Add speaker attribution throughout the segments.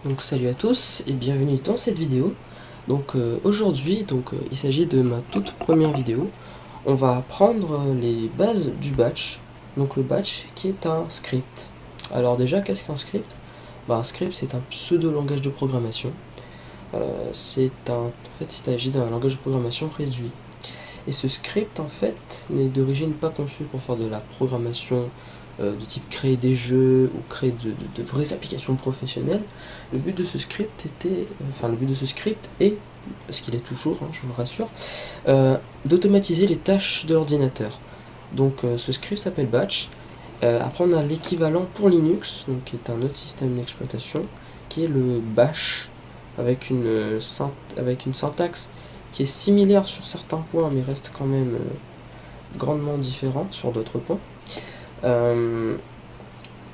Speaker 1: Donc salut à tous et bienvenue dans cette vidéo. Donc aujourd'hui, il s'agit de ma toute première vidéo. On va apprendre les bases du batch. Donc le batch qui est un script. Alors déjà, qu'est-ce qu'un script? Un script, c'est un pseudo langage de programmation. En fait, il s'agit d'un langage de programmation réduit. Et ce script, en fait, n'est d'origine pas conçu pour faire de la programmation de type créer des jeux ou créer de vraies applications professionnelles. Le but de ce script le but de ce script est, parce qu'il est toujours, je vous le rassure, d'automatiser les tâches de l'ordinateur. Donc ce script s'appelle Batch. Après on a l'équivalent pour Linux, donc qui est un autre système d'exploitation, qui est le Bash, avec une syntaxe qui est similaire sur certains points, mais reste quand même grandement différente sur d'autres points.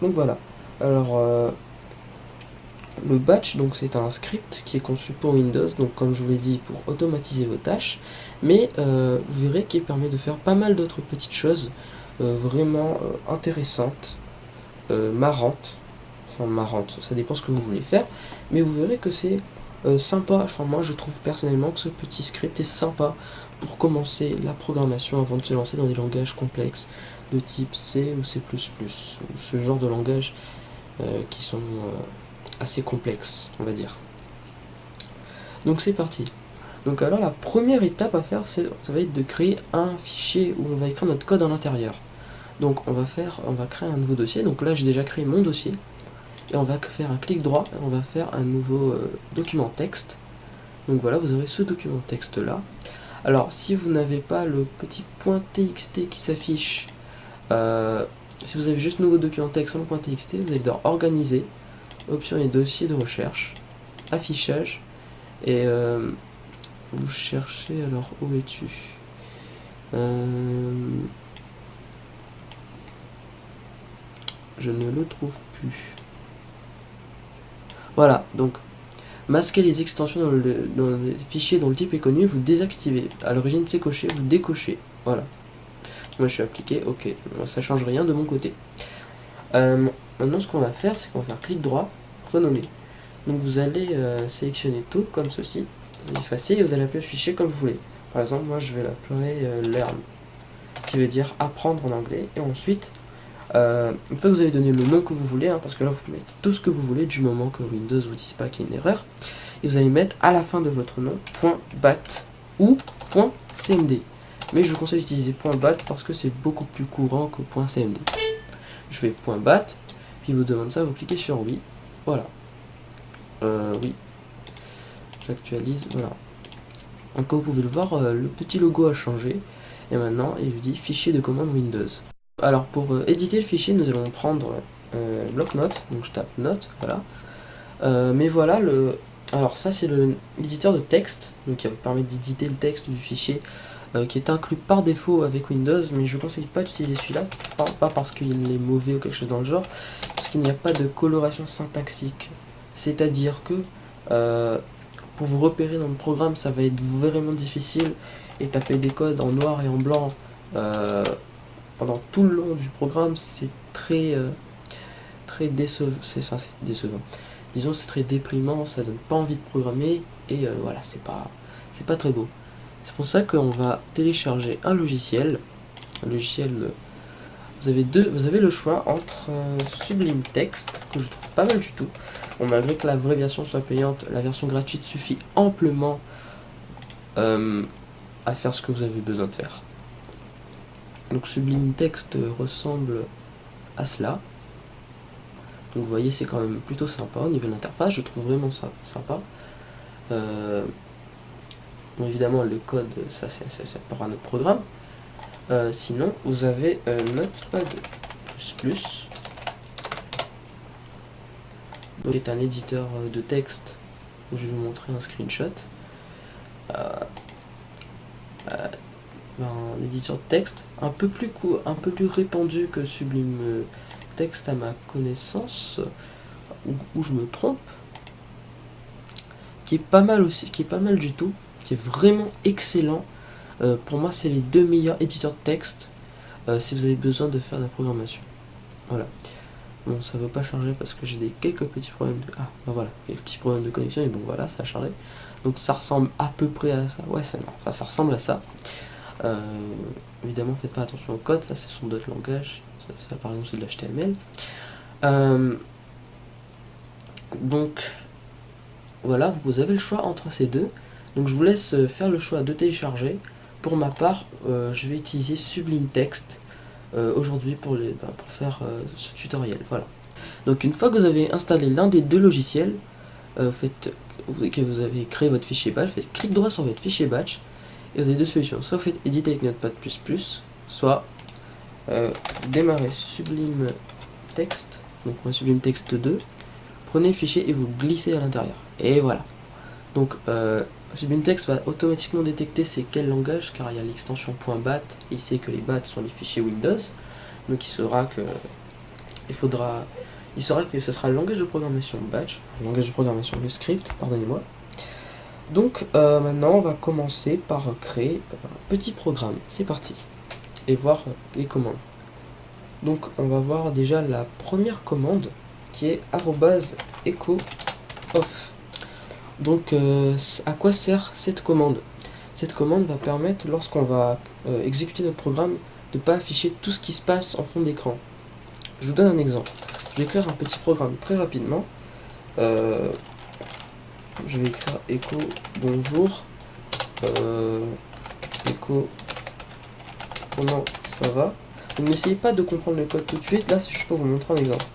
Speaker 1: Donc voilà. Alors le batch, donc c'est un script qui est conçu pour Windows, donc comme je vous l'ai dit, pour automatiser vos tâches, mais vous verrez qu'il permet de faire pas mal d'autres petites choses vraiment intéressantes, marrantes, ça dépend ce que vous voulez faire, mais vous verrez que c'est sympa. Enfin, moi je trouve personnellement que ce petit script est sympa pour commencer la programmation avant de se lancer dans des langages complexes de type C ou C++, ou ce genre de langage qui sont assez complexes, on va dire. Donc c'est parti. Donc alors la première étape à faire, ça va être de créer un fichier où on va écrire notre code à l'intérieur. Donc on va créer un nouveau dossier. Donc là j'ai déjà créé mon dossier. Et on va faire un clic droit, et on va faire un nouveau document texte. Donc voilà, vous aurez ce document texte là. Alors si vous n'avez pas le petit .txt qui s'affiche, si vous avez juste nouveau document texte sans le .txt, vous allez dans organiser, options et dossiers de recherche, affichage, et vous cherchez, alors où es-tu? Je ne le trouve plus. Voilà, donc masquer les extensions dans le fichier dont le type est connu, vous désactivez. À l'origine c'est coché, vous décochez. Voilà. Moi je suis appliqué, ok. Ça change rien de mon côté. Maintenant ce qu'on va faire, c'est qu'on va faire clic droit, renommer. Donc vous allez sélectionner tout comme ceci, vous effacez et vous allez appeler le fichier comme vous voulez. Par exemple, moi je vais l'appeler learn, qui veut dire apprendre en anglais. Et ensuite, une fois que vous avez donné le nom que vous voulez, parce que là vous mettez tout ce que vous voulez du moment que Windows vous dise pas qu'il y a une erreur, et vous allez mettre à la fin de votre nom .bat ou .cmd. Mais je vous conseille d'utiliser .bat parce que c'est beaucoup plus courant que .cmd. Je fais .bat, puis il vous demande ça, vous cliquez sur oui, voilà. Oui, j'actualise, voilà. Donc comme vous pouvez le voir, le petit logo a changé, et maintenant il vous dit fichier de commande Windows. Alors pour éditer le fichier, nous allons prendre bloc-notes, donc je tape note, voilà. Mais voilà, alors ça c'est l'éditeur de texte, donc qui permet d'éditer le texte du fichier, qui est inclus par défaut avec Windows, mais je ne conseille pas d'utiliser celui-là, pas parce qu'il est mauvais ou quelque chose dans le genre, parce qu'il n'y a pas de coloration syntaxique. C'est-à-dire que pour vous repérer dans le programme, ça va être vraiment difficile, et taper des codes en noir et en blanc pendant tout le long du programme, c'est très décevant. C'est décevant. Disons, c'est très déprimant, ça donne pas envie de programmer, et voilà, c'est pas très beau. C'est pour ça qu'on va télécharger un logiciel. Vous avez le choix entre Sublime Text, que je trouve pas mal du tout. Bon, malgré que la vraie version soit payante, la version gratuite suffit amplement à faire ce que vous avez besoin de faire. Donc Sublime Text ressemble à cela. Donc vous voyez, c'est quand même plutôt sympa au niveau de l'interface, je trouve vraiment ça sympa. Bon, évidemment le code, ça pour un autre programme. Sinon vous avez Notepad++, qui est un éditeur de texte. Je vais vous montrer un screenshot. Un éditeur de texte un peu plus répandu que Sublime Text à ma connaissance, où je me trompe, qui est pas mal aussi, qui est pas mal du tout, qui est vraiment excellent. Pour moi c'est les deux meilleurs éditeurs de texte si vous avez besoin de faire de la programmation. Voilà. Bon, ça veut pas charger parce que j'ai quelques petits problèmes de... Ah, bah voilà, quelques petits problèmes de connexion, et bon voilà, ça a chargé. Donc ça ressemble à peu près à ça. Ouais, enfin ça ressemble à ça. Évidemment, faites pas attention au code, ça c'est son d'autres langages. Ça par exemple c'est de l'HTML. Donc voilà, vous avez le choix entre ces deux. Donc je vous laisse faire le choix de télécharger. Pour ma part, je vais utiliser Sublime Text aujourd'hui pour faire ce tutoriel. Voilà. Donc une fois que vous avez installé l'un des deux logiciels, que vous avez créé votre fichier batch, faites clic droit sur votre fichier batch et vous avez deux solutions. Soit vous faites Edit avec Notepad++, soit démarrez Sublime Text, donc moi Sublime Text 2, prenez le fichier et vous le glissez à l'intérieur. Et voilà. Donc Sublime Text va automatiquement détecter c'est quel langage, car il y a l'extension .bat, il sait que les bats sont les fichiers Windows, donc il saura que ce sera le langage de programmation batch, le langage de programmation le script, pardonnez-moi. Donc maintenant on va commencer par créer un petit programme, c'est parti, et voir les commandes. Donc on va voir déjà la première commande qui est @echo off. Donc à quoi sert cette commande? Cette commande va permettre, lorsqu'on va exécuter notre programme, de ne pas afficher tout ce qui se passe en fond d'écran. Je vous donne un exemple. Je vais écrire un petit programme très rapidement. Je vais écrire echo bonjour. Echo comment ça va. Donc n'essayez pas de comprendre le code tout de suite. Là, si je peux vous montrer un exemple.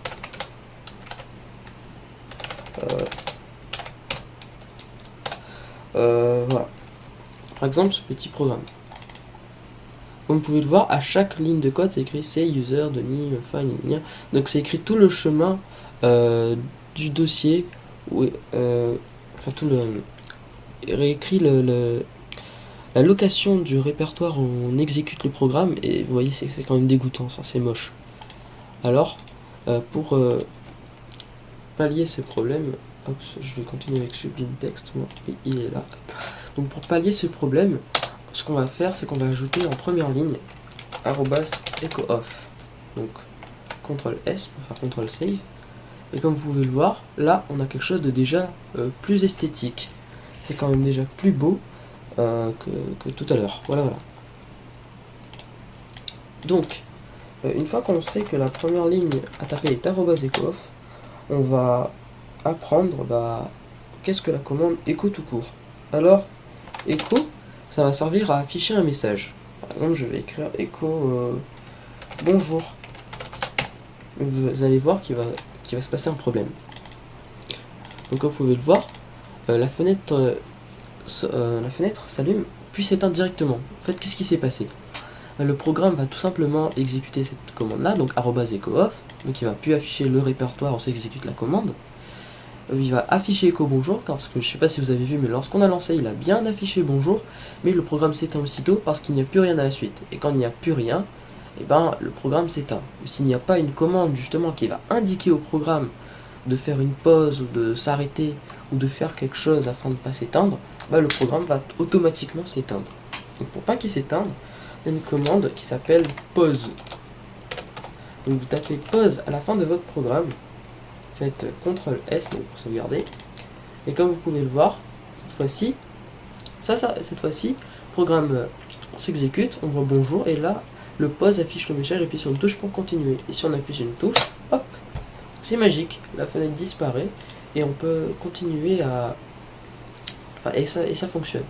Speaker 1: Voilà. Par exemple, ce petit programme. Comme vous pouvez le voir, à chaque ligne de code, c'est écrit say user, Denis, find, donc c'est écrit tout le chemin du dossier, enfin tout le réécrit la location du répertoire où on exécute le programme, et vous voyez, c'est quand même dégoûtant, ça, c'est moche. Alors, pour pallier ce problème, hop, je vais continuer avec Sublime Text, bon, il est là. Donc pour pallier ce problème, ce qu'on va faire, c'est qu'on va ajouter en première ligne @echo-off. Donc CTRL S pour faire CTRL save. Et comme vous pouvez le voir, là on a quelque chose de déjà plus esthétique. C'est quand même déjà plus beau que tout à l'heure. Voilà. Donc, une fois qu'on sait que la première ligne à taper est @echo-off, on va apprendre qu'est-ce que la commande echo tout court. Alors, echo, ça va servir à afficher un message. Par exemple, je vais écrire echo bonjour. Vous allez voir qu'il va se passer un problème. Donc comme vous pouvez le voir, la fenêtre s'allume puis s'éteint directement. En fait, qu'est-ce qui s'est passé? Le programme va tout simplement exécuter cette commande là, donc @echo-off, donc il va plus afficher le répertoire où s'exécute la commande. Il va afficher echo bonjour, parce que je sais pas si vous avez vu, mais lorsqu'on a lancé, il a bien affiché bonjour, mais le programme s'éteint aussitôt parce qu'il n'y a plus rien à la suite. Et quand il n'y a plus rien, et le programme s'éteint. S'il n'y a pas une commande justement qui va indiquer au programme de faire une pause ou de s'arrêter ou de faire quelque chose afin de ne pas s'éteindre, le programme va automatiquement s'éteindre. Donc pour pas qu'il s'éteigne, il y a une commande qui s'appelle pause. Donc vous tapez pause à la fin de votre programme. Faites CTRL S donc pour sauvegarder. Et comme vous pouvez le voir, cette fois-ci, le programme s'exécute, on voit bonjour, et là, le pause affiche le message, appuie sur une touche pour continuer. Et si on appuie sur une touche, hop, c'est magique, la fenêtre disparaît, et on peut continuer à... et ça fonctionne.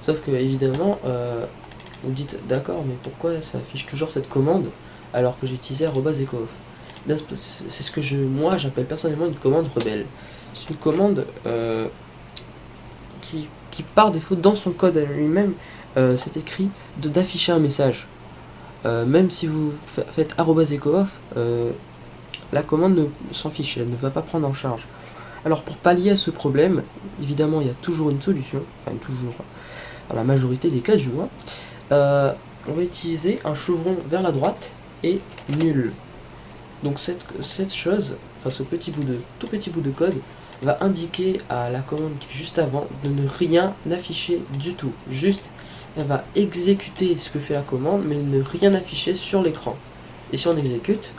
Speaker 1: Sauf que, évidemment, vous dites, d'accord, mais pourquoi ça affiche toujours cette commande, alors que j'ai utilisé @echo-off? C'est ce que moi j'appelle personnellement une commande rebelle. C'est une commande qui par défaut dans son code à lui-même, c'est écrit d'afficher un message. Même si vous faites @echo-off, la commande s'en fiche, elle ne va pas prendre en charge. Alors pour pallier à ce problème, évidemment il y a toujours une solution, enfin toujours dans la majorité des cas du moins, on va utiliser un chevron vers la droite et nul. Donc cette chose, enfin ce tout petit bout de code, va indiquer à la commande qui est juste avant de ne rien afficher du tout. Juste, elle va exécuter ce que fait la commande, mais ne rien afficher sur l'écran. Et si on exécute,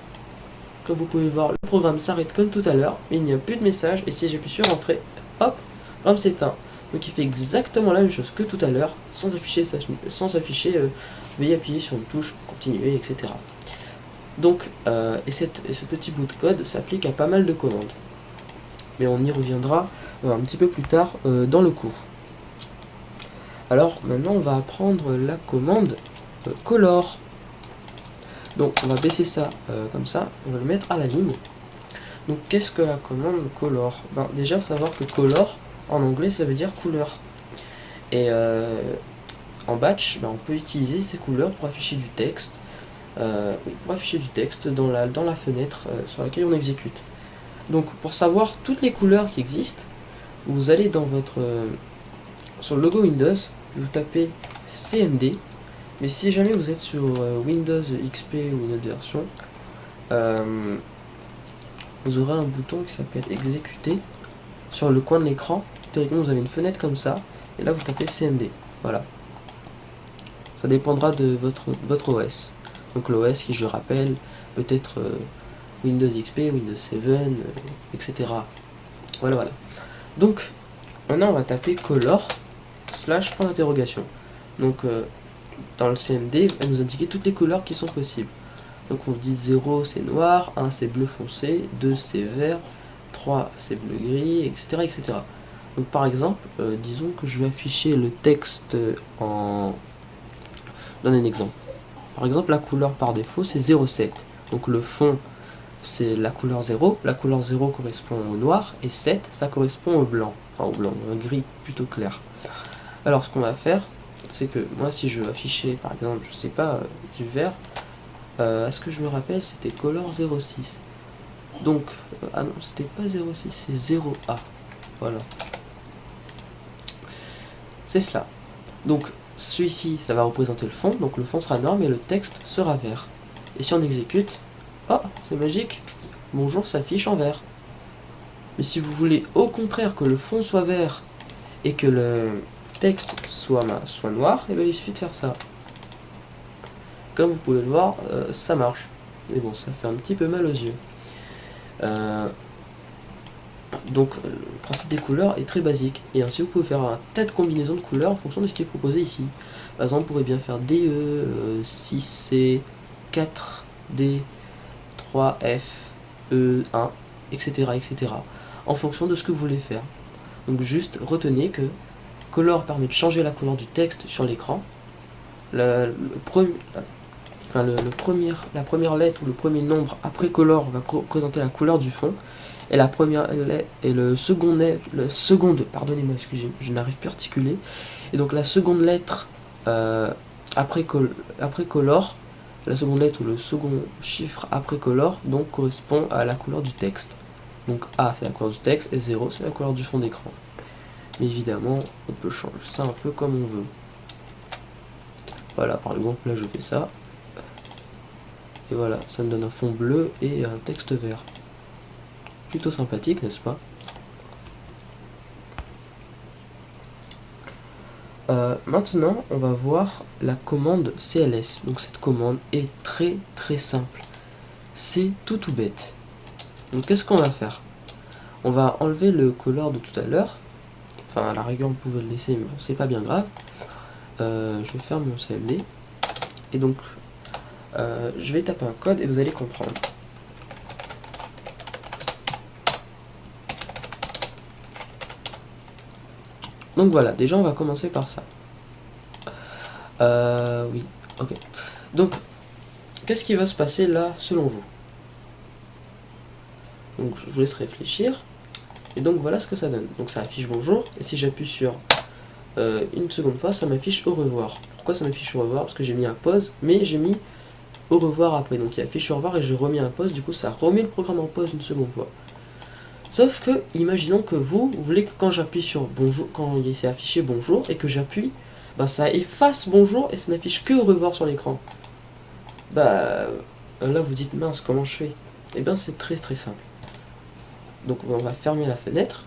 Speaker 1: comme vous pouvez voir, le programme s'arrête comme tout à l'heure, mais il n'y a plus de message, et si j'appuie sur entrée, hop, le programme s'éteint. Donc il fait exactement la même chose que tout à l'heure, sans afficher, veuillez appuyer sur une touche pour continuer, etc. Donc, ce petit bout de code s'applique à pas mal de commandes. Mais on y reviendra un petit peu plus tard dans le cours. Alors maintenant on va apprendre la commande color. Donc on va baisser ça comme ça, on va le mettre à la ligne. Donc qu'est-ce que la commande color? Déjà il faut savoir que color en anglais ça veut dire couleur. Et en batch on peut utiliser ces couleurs pour afficher du texte. Dans la fenêtre sur laquelle on exécute. Donc pour savoir toutes les couleurs qui existent, vous allez dans sur le logo Windows, vous tapez CMD, mais si jamais vous êtes sur Windows XP ou une autre version, vous aurez un bouton qui s'appelle exécuter sur le coin de l'écran. Théoriquement vous avez une fenêtre comme ça, et là vous tapez CMD, voilà. Ça dépendra de votre OS. Donc l'OS qui, je rappelle, peut être Windows XP, Windows 7, etc. Voilà. Donc maintenant on va taper color / point d'interrogation. Donc dans le CMD, elle nous indique toutes les couleurs qui sont possibles. Donc vous dites 0 c'est noir, 1 c'est bleu foncé, 2 c'est vert, 3 c'est bleu gris, etc. Donc par exemple, disons que je vais afficher le texte en... Donne un exemple. Par exemple, la couleur par défaut c'est 07. Donc le fond c'est la couleur 0. La couleur 0 correspond au noir et 7 ça correspond au blanc. Enfin au blanc, un gris plutôt clair. Alors ce qu'on va faire, c'est que moi si je veux afficher par exemple, je sais pas, du vert, est-ce que je me rappelle c'était color 06. Donc, ah non c'était pas 06, c'est 0A. Voilà. C'est cela. Donc celui-ci ça va représenter le fond, donc le fond sera noir mais le texte sera vert. Et si on exécute, oh c'est magique, bonjour s'affiche en vert. Mais si vous voulez au contraire que le fond soit vert et que le texte soit noir, et bien il suffit de faire ça. Comme vous pouvez le voir, ça marche. Mais bon, ça fait un petit peu mal aux yeux. Donc le principe des couleurs est très basique. Et ainsi vous pouvez faire un tas de combinaisons de couleurs en fonction de ce qui est proposé ici. Par exemple, vous pourrez bien faire DE, 6C, 4D, 3F, E1, etc. En fonction de ce que vous voulez faire. Donc juste retenez que color permet de changer la couleur du texte sur l'écran. La première lettre ou le premier nombre après color va représenter la couleur du fond. Et le seconde, pardonnez-moi, excusez, je n'arrive plus à articuler. Et donc la seconde lettre après color, la seconde lettre ou le second chiffre après color, donc correspond à la couleur du texte. Donc A c'est la couleur du texte et 0 c'est la couleur du fond d'écran. Mais évidemment, on peut changer ça un peu comme on veut. Voilà, par exemple, là je fais ça. Et voilà, ça me donne un fond bleu et un texte vert. Plutôt sympathique, n'est-ce pas? Maintenant, on va voir la commande CLS. Donc cette commande est très simple. C'est tout bête. Donc qu'est-ce qu'on va faire? On va enlever le color de tout à l'heure. Enfin, à la rigueur, on pouvait le laisser, mais c'est pas bien grave. Je vais faire mon CMD. Et donc, je vais taper un code et vous allez comprendre. Donc voilà, déjà on va commencer par ça. Oui, ok. Donc, qu'est-ce qui va se passer là, selon vous? Donc, je vous laisse réfléchir. Et donc, voilà ce que ça donne. Donc, ça affiche bonjour. Et si j'appuie sur une seconde fois, ça m'affiche au revoir. Pourquoi ça m'affiche au revoir? Parce que j'ai mis un pause, mais j'ai mis au revoir après. Donc, il affiche au revoir et j'ai remis un pause. Du coup, ça remet le programme en pause une seconde fois. Sauf que, imaginons que vous voulez que quand j'appuie sur bonjour, quand il s'est affiché bonjour et que j'appuie, ben ça efface bonjour et ça n'affiche que au revoir sur l'écran. Bah là vous dites mince, comment je fais? Et bien c'est très simple. Donc on va fermer la fenêtre.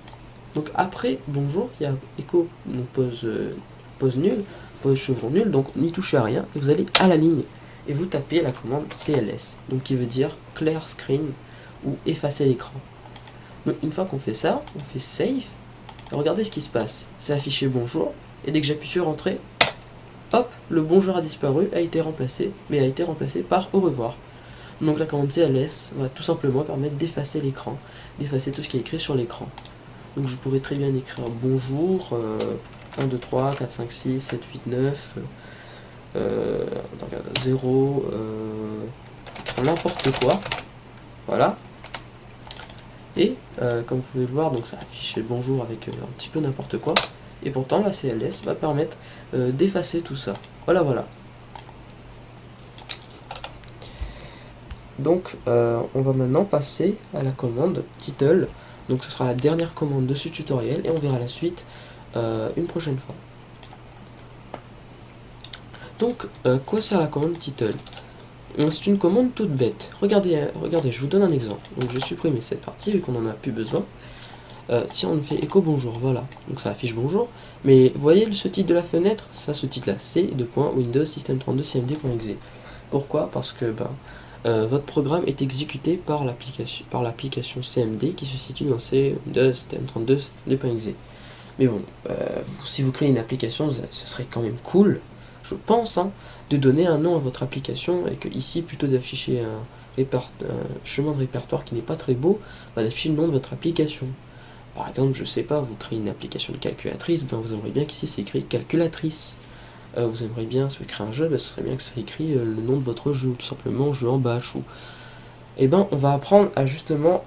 Speaker 1: Donc après bonjour, il y a écho, donc pause nulle, pause chevron nul, donc n'y touchez à rien et vous allez à la ligne. et vous tapez la commande CLS, donc qui veut dire Clear Screen ou effacer l'écran. Donc une fois qu'on fait ça, on fait Save, et regardez ce qui se passe. C'est affiché bonjour, et dès que j'appuie sur Entrée, hop, le bonjour a disparu, a été remplacé, mais a été remplacé par au revoir. Donc la commande CLS va tout simplement permettre d'effacer l'écran, d'effacer tout ce qui est écrit sur l'écran. Donc je pourrais très bien écrire bonjour, 1, 2, 3, 4, 5, 6, 7, 8, 9, 0, n'importe quoi. Voilà. Et comme vous pouvez le voir, donc ça affiche bonjour avec un petit peu n'importe quoi. Et pourtant la CLS va permettre d'effacer tout ça. Voilà, voilà. Donc on va maintenant passer à la commande title. Donc ce sera la dernière commande de ce tutoriel et on verra la suite une prochaine fois. Donc quoi sert la commande title? C'est une commande toute bête. Regardez, je vous donne un exemple. Donc je supprime cette partie vu qu'on n'en a plus besoin. Si on fait écho bonjour, voilà. Donc ça affiche bonjour. Mais vous voyez ce titre de la fenêtre? Ça, ce titre là, c'est Windows System32 cmd.exe. Pourquoi? Parce que votre programme est exécuté par l'application CMD qui se situe dans Windows System32 cmd.exe. Mais bon, si vous créez une application, ce serait quand même cool, je pense, hein, de donner un nom à votre application et que ici, plutôt d'afficher un chemin de répertoire qui n'est pas très beau, d'afficher le nom de votre application. Par exemple, je sais pas, vous créez une application de calculatrice, vous aimeriez bien qu'ici c'est écrit calculatrice. Vous aimeriez bien, si vous créez un jeu, ce serait bien que ça écrit le nom de votre jeu, tout simplement jeu en bash. Et on va apprendre à justement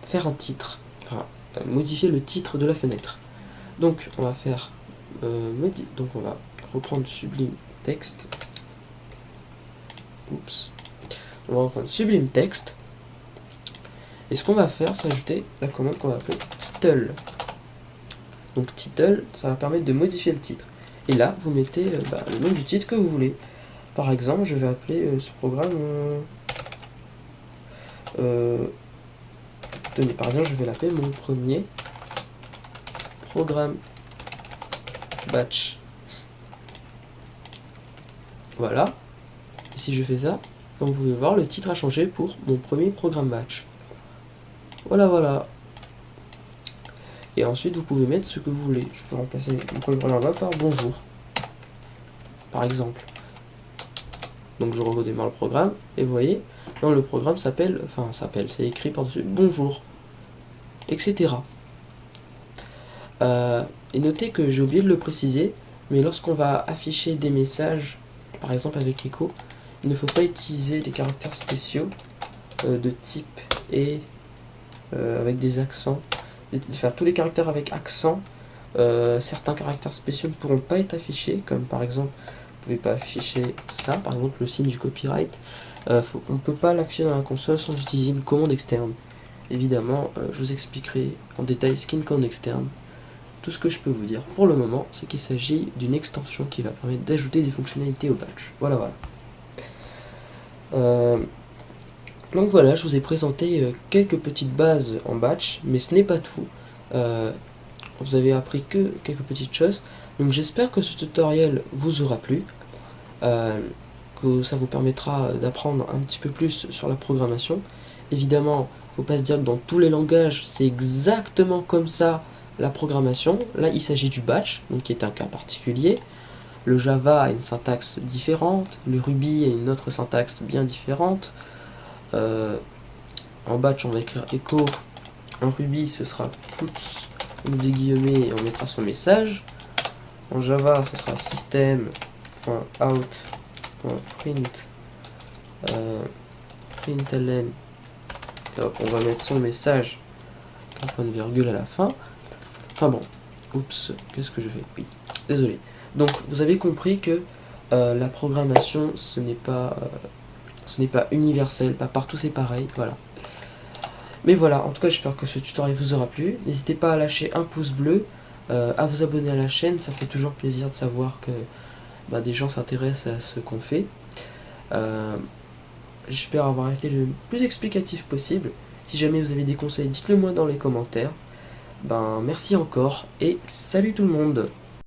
Speaker 1: faire un titre, enfin modifier le titre de la fenêtre. Donc on va faire donc on va reprendre Sublime Text. Oups. On va reprendre Sublime Text. Et ce qu'on va faire, c'est ajouter la commande qu'on va appeler title. Donc title, ça va permettre de modifier le titre. Et là, vous mettez le nom du titre que vous voulez. Par exemple, je vais appeler ce programme... tenez, par exemple, je vais l'appeler mon premier programme batch. Voilà. Et si je fais ça, comme vous pouvez voir, le titre a changé pour mon premier programme batch. Voilà, voilà. Et ensuite, vous pouvez mettre ce que vous voulez. Je peux remplacer mon premier programme batch par bonjour. Par exemple. Donc je redémarre le programme, et vous voyez, dans le programme c'est écrit par-dessus bonjour, etc. Et notez que j'ai oublié de le préciser, mais lorsqu'on va afficher des messages, par exemple avec Echo, il ne faut pas utiliser des caractères spéciaux de type et avec des accents. Enfin, tous les caractères avec accent, certains caractères spéciaux ne pourront pas être affichés, comme par exemple, vous ne pouvez pas afficher ça, par exemple le signe du copyright. On ne peut pas l'afficher dans la console sans utiliser une commande externe. Évidemment, je vous expliquerai en détail ce qu'est une commande externe. Tout ce que je peux vous dire pour le moment, c'est qu'il s'agit d'une extension qui va permettre d'ajouter des fonctionnalités au batch. Voilà, voilà. Donc voilà, je vous ai présenté quelques petites bases en batch, mais ce n'est pas tout. Vous avez appris que quelques petites choses. Donc j'espère que ce tutoriel vous aura plu, que ça vous permettra d'apprendre un petit peu plus sur la programmation. Évidemment, il ne faut pas se dire que dans tous les langages, c'est exactement comme ça la programmation. Là, il s'agit du batch, donc qui est un cas particulier. Le Java a une syntaxe différente, le Ruby a une autre syntaxe bien différente. En batch, on va écrire echo. En Ruby, ce sera puts, des guillemets, et on mettra son message. En Java, ce sera system.out.print println. Et hop, on va mettre son message, un point de virgule à la fin. Enfin bon, oups, qu'est-ce que je fais? Oui, désolé. Donc, vous avez compris que la programmation, ce n'est pas universel, pas partout c'est pareil, voilà. Mais voilà, en tout cas, j'espère que ce tutoriel vous aura plu. N'hésitez pas à lâcher un pouce bleu, à vous abonner à la chaîne, ça fait toujours plaisir de savoir que des gens s'intéressent à ce qu'on fait. J'espère avoir été le plus explicatif possible. Si jamais vous avez des conseils, dites-le moi dans les commentaires. Merci encore et salut tout le monde!